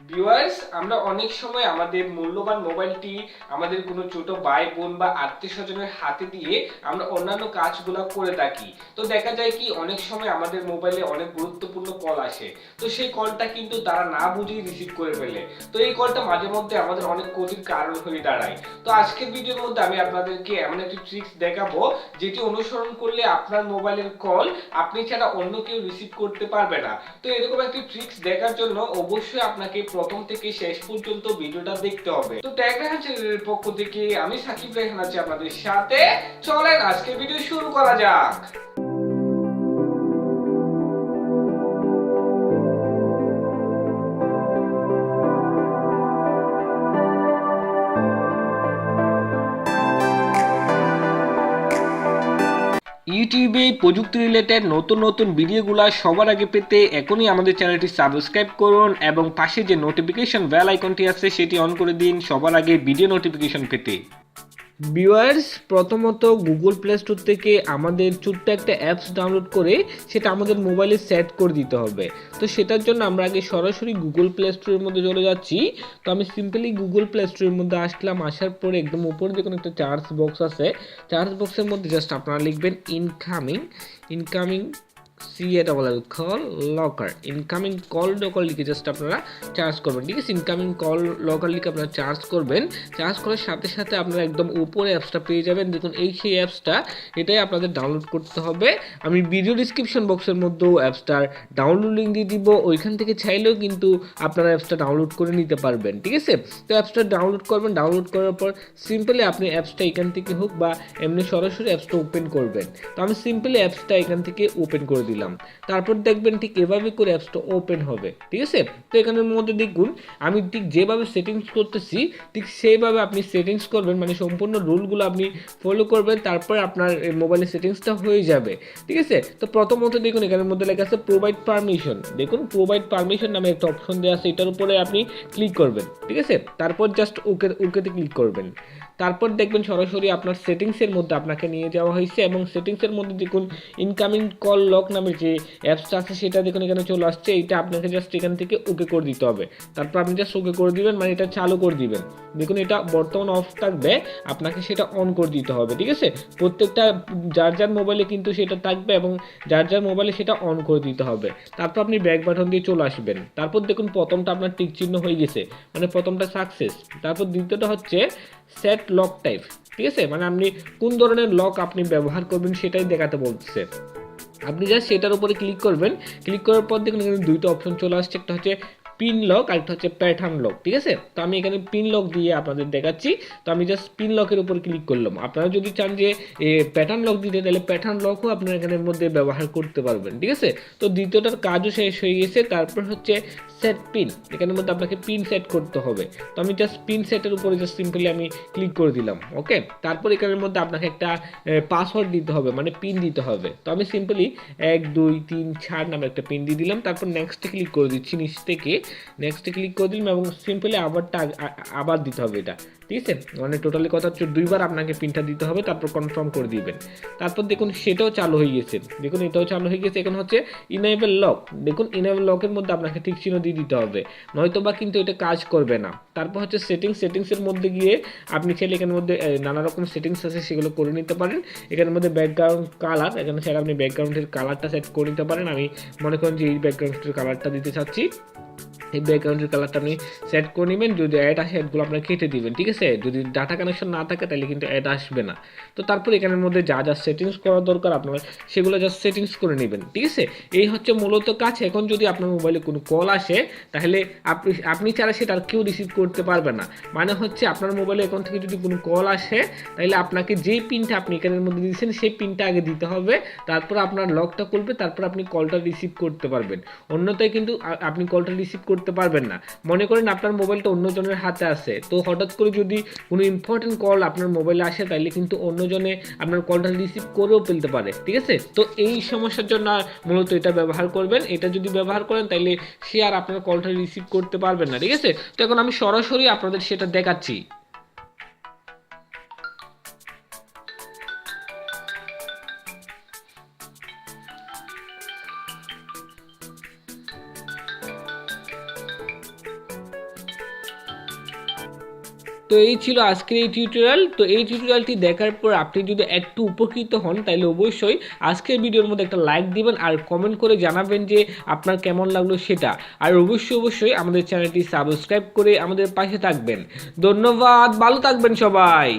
Viewers, আমরা অনেক সময় আমাদের মূল্যবান মোবাইলটি আমাদের কোনো ছোট ভাই বোন বা আত্মীয় স্বজনের হাতে দিয়ে আমরা অন্যান্য কাজগুলো করে থাকি। তো দেখা যায় কি অনেক সময় আমাদের মোবাইলে অনেক গুরুত্বপূর্ণ কল আসে, তো সেই কলটা কিন্তু তারা না বুঝেই রিসিভ করে ফেলে। তো এই কলটা মাঝে মধ্যে আমাদের অনেক ক্ষতির কারণ হয়ে দাঁড়ায়। তো আজকের ভিডিওর মধ্যে আমি আপনাদেরকে এমন একটি ট্রিক্স দেখাবো যেটি অনুসরণ করলে আপনার মোবাইলের কল আপনি ছাড়া অন্য কেউ রিসিভ করতে পারবে না। তো এরকম একটি ট্রিক্স দেখার জন্য অবশ্যই আপনাকে প্রথম থেকে শেষ পর্যন্ত ভিডিওটা দেখতে হবে। তো ট্যাগ রেহান চ্যানেলের পক্ষ থেকে আমি সাকিব রেহান আছি আপনাদের সাথে। চলেন আজকে ভিডিও শুরু করা যাক। ইউটিউবে প্রযুক্তি রিলেটেড নতুন নতুন ভিডিওগুলো সবার আগে পেতে এখনই আমাদের চ্যানেলটি সাবস্ক্রাইব করুন এবং পাশে যে নোটিফিকেশন বেল আইকনটি আছে সেটি অন করে দিন সবার আগে ভিডিও নোটিফিকেশন পেতে। ভিউয়ার্স, প্রথমত গুগল প্লে স্টোর থেকে আমাদের ছোট্ট একটা অ্যাপস ডাউনলোড করে সেটা আমাদের মোবাইলে সেট করে দিতে হবে। তো সেটার জন্য আমরা আগে সরাসরি গুগল প্লে স্টোরের মধ্যে চলে যাচ্ছি। তো আমি সিম্পলি গুগল প্লে স্টোরের মধ্যে আসলাম, আসার পরে একদম উপরে দেখুন একটা চার্জ বক্স আছে। চার্জ বক্সের মধ্যে জাস্ট আপনারা লিখবেন incoming incoming call locker, incoming call locker লিখে জাস্ট আপনারা চার্জ করবেন। ঠিক আছে, ইনকামিং কল লকার লিখে আপনারা চার্জ করবেন। চার্জ করার সাথে সাথে আপনারা একদম উপরে অ্যাপসটা পেয়ে যাবেন। দেখুন এই সেই অ্যাপসটা, এটাই আপনাদের ডাউনলোড করতে হবে। আমি ভিডিও ডিসক্রিপশন বক্সের মধ্যেও অ্যাপসটার ডাউনলোড লিঙ্ক দিয়ে দিব, ওইখান থেকে চাইলেও কিন্তু আপনারা অ্যাপসটা ডাউনলোড করে নিতে পারবেন। ঠিক আছে, তো অ্যাপসটা ডাউনলোড করবেন। ডাউনলোড করার পর সিম্পলি আপনি অ্যাপসটা এখান থেকে হোক বা এমনি সরাসরি অ্যাপসটা ওপেন করবেন। তো আমি সিম্পলি অ্যাপসটা এখান থেকে ওপেন করে দিলাম। তারপর দেখবেন ঠিক এভাবে করে অ্যাপসটা ওপেন হবে। ঠিক আছে, তো এখানের মধ্যে দেখুন আমি ঠিক যেভাবে সেটিংস করতেছি ঠিক সেইভাবে আপনি সেটিংস করবেন, মানে সম্পূর্ণ রুলগুলো আপনি ফলো করবেন, তারপর আপনার মোবাইলের সেটিংসটা হয়ে যাবে। ঠিক আছে, তো প্রথমত দেখুন এখানের মধ্যে লেখা আছে প্রোভাইড পারমিশন। দেখুন প্রোভাইড পারমিশন নামে একটা অপশন দেওয়া আছে, এটার উপরে আপনি ক্লিক করবেন। ঠিক আছে, তারপর জাস্ট ওকেতে ক্লিক করবেন। তারপর দেখবেন সরাসরি আপনার সেটিংসের মধ্যে আপনাকে নিয়ে যাওয়া হয়েছে এবং সেটিংসের মধ্যে দেখুন ইনকামিং কল লক নামের যে অ্যাপসটা আছে সেটা দেখুন এখানে চলে আসছে। এটা আপনাকে জাস্ট এখান থেকে ওকে করে দিতে হবে। তারপর আপনি জাস্ট ওকে করে দিবেন, মানে এটা চালু করে দিবেন। দেখুন এটা বর্তমান অফ থাকবে, আপনাকে সেটা অন করে দিতে হবে। ঠিক আছে, প্রত্যেকটা যার যার মোবাইলে কিন্তু সেটা থাকবে এবং যার যার মোবাইলে সেটা অন করে দিতে হবে। তারপর আপনি ব্যাক বাটন দিয়ে চলে আসবেন। তারপর দেখুন প্রথমটা আপনার টিক চিহ্ন হয়ে গেছে, মানে প্রথমটা সাকসেস। তারপর দ্বিতীয়টা হচ্ছে সেট লক টাইপ। ঠিক আছে, মানে আপনি কোন ধরনের লক আপনি ব্যবহার করবেন সেটাই দেখাতে বলছে। আপনি জাস্ট সেটার উপরে ক্লিক করবেন। ক্লিক করার পর দেখুন এখানে দুইটা অপশন চলে আসছে, একটা হচ্ছে পিন লক আর একটা হচ্ছে প্যাটার্ন লক। ঠিক আছে, তো আমি এখানে পিন লক দিয়ে আপনাদের দেখাচ্ছি। তো আমি জাস্ট পিন লকের উপর ক্লিক করলাম। আপনারা যদি চান যে প্যাটার্ন লক দিতে, তাহলে প্যাটার্ন লকও আপনারা এখানের মধ্যে ব্যবহার করতে পারবেন। ঠিক আছে, তো দ্বিতীয়টার কাজও শেষ হয়ে গেছে। তারপর হচ্ছে সেট পিন, এখানের মধ্যে আপনাকে পিন সেট করতে হবে। তো আমি জাস্ট পিন সেটের উপরে জাস্ট সিম্পলি আমি ক্লিক করে দিলাম। ওকে, তারপর এখানের মধ্যে আপনাকে একটা পাসওয়ার্ড দিতে হবে, মানে পিন দিতে হবে। তো আমি সিম্পলি 1 2 3 4 নামে একটা পিন দিয়ে দিলাম। তারপর নেক্সটে ক্লিক করে দিচ্ছি, নিচ থেকে নেক্সটে ক্লিক করে দিলাম এবং সিম্পলি আবার দিতে হবে এটা। ঠিক আছে, মানে টোটালি কথা হচ্ছে দুইবার আপনাকে পিনটা দিতে হবে, তারপর কনফার্ম করে দিবেন। তারপর দেখুন সেটাও চালু হয়ে গেছে। দেখুন এটাও চালু হয়ে গেছে। এখন হচ্ছে ইনেবল লক। দেখুন ইনেবল লকের মধ্যে আপনাকে ঠিক চিহ্ন দিয়ে দিতে হবে, নয়তো বা কিন্তু এটা কাজ করবে না। তারপর হচ্ছে সেটিংসের মধ্যে গিয়ে আপনি চাইলে এখানের মধ্যে নানা রকম সেটিংস আছে সেগুলো করে নিতে পারেন। এখানের মধ্যে ব্যাকগ্রাউন্ড কালার, এখানে সেটা আপনি ব্যাকগ্রাউন্ডের কালারটা সেট করে নিতে পারেন। আমি মনে করেন যে এই ব্যাকগ্রাউন্ডের কালারটা দিতে চাচ্ছি। এই ব্যাকগ্রাউন্ডের কালারটা আপনি সেট করে নেবেন। যদি অ্যাড আসে অ্যাডগুলো আপনার কেটে দিবেন। ঠিক আছে, যদি ডাটা কানেকশন না থাকে তাহলে কিন্তু অ্যাড আসবে না। তো তারপর এখানের মধ্যে যা যা সেটিংস করা দরকার আপনার সেগুলো জাস্ট সেটিংস করে নেবেন। ঠিক আছে, এই হচ্ছে মূলত কাজ। এখন যদি আপনার মোবাইলে কোনো কল আসে তাহলে আপনি ছাড়া সেটা আর কেউ রিসিভ করতে পারবে না। মানে হচ্ছে আপনার মোবাইলে এখন থেকে যদি কোনো কল আসে তাহলে আপনাকে যেই পিনটা আপনি এখানের মধ্যে দিয়েছেন সেই পিনটা আগে দিতে হবে। তারপর আপনার লকটা খুলবে, তারপর আপনি কলটা রিসিভ করতে পারবেন। অন্যথায় কিন্তু আপনি কলটা রিসিভ করতে পারবেন না। মনে করেন আপনার মোবাইলটা অন্যজনের হাতে আছে, তো হঠাৎ করে যদি কোনো ইম্পর্টেন্ট কল আপনার মোবাইলে আসে তাহলে কিন্তু অন্যজনে আপনার কলটা রিসিভ করেও ফেলতে পারে। ঠিক আছে, তো এই সমস্যার জন্য মূলত এটা ব্যবহার করবেন। এটা যদি ব্যবহার করেন তাহলে সে আর আপনার কলটা রিসিভ করতে পারবেন না। ঠিক আছে, তো এখন আমি সরাসরি আপনাদের সেটা দেখাচ্ছি। তো এই ছিল আজকের এই টিউটোরিয়াল। তো এই টিউটোরিয়ালটি দেখার পর আপনি যদি একটু উপকৃত হন তাহলে অবশ্যই আজকের ভিডিওর মধ্যে একটা লাইক দিবেন আর কমেন্ট করে জানাবেন যে আপনার কেমন লাগলো সেটা। আর অবশ্যই আমাদের চ্যানেলটি সাবস্ক্রাইব করে আমাদের পাশে থাকবেন। ধন্যবাদ, ভালো থাকবেন সবাই।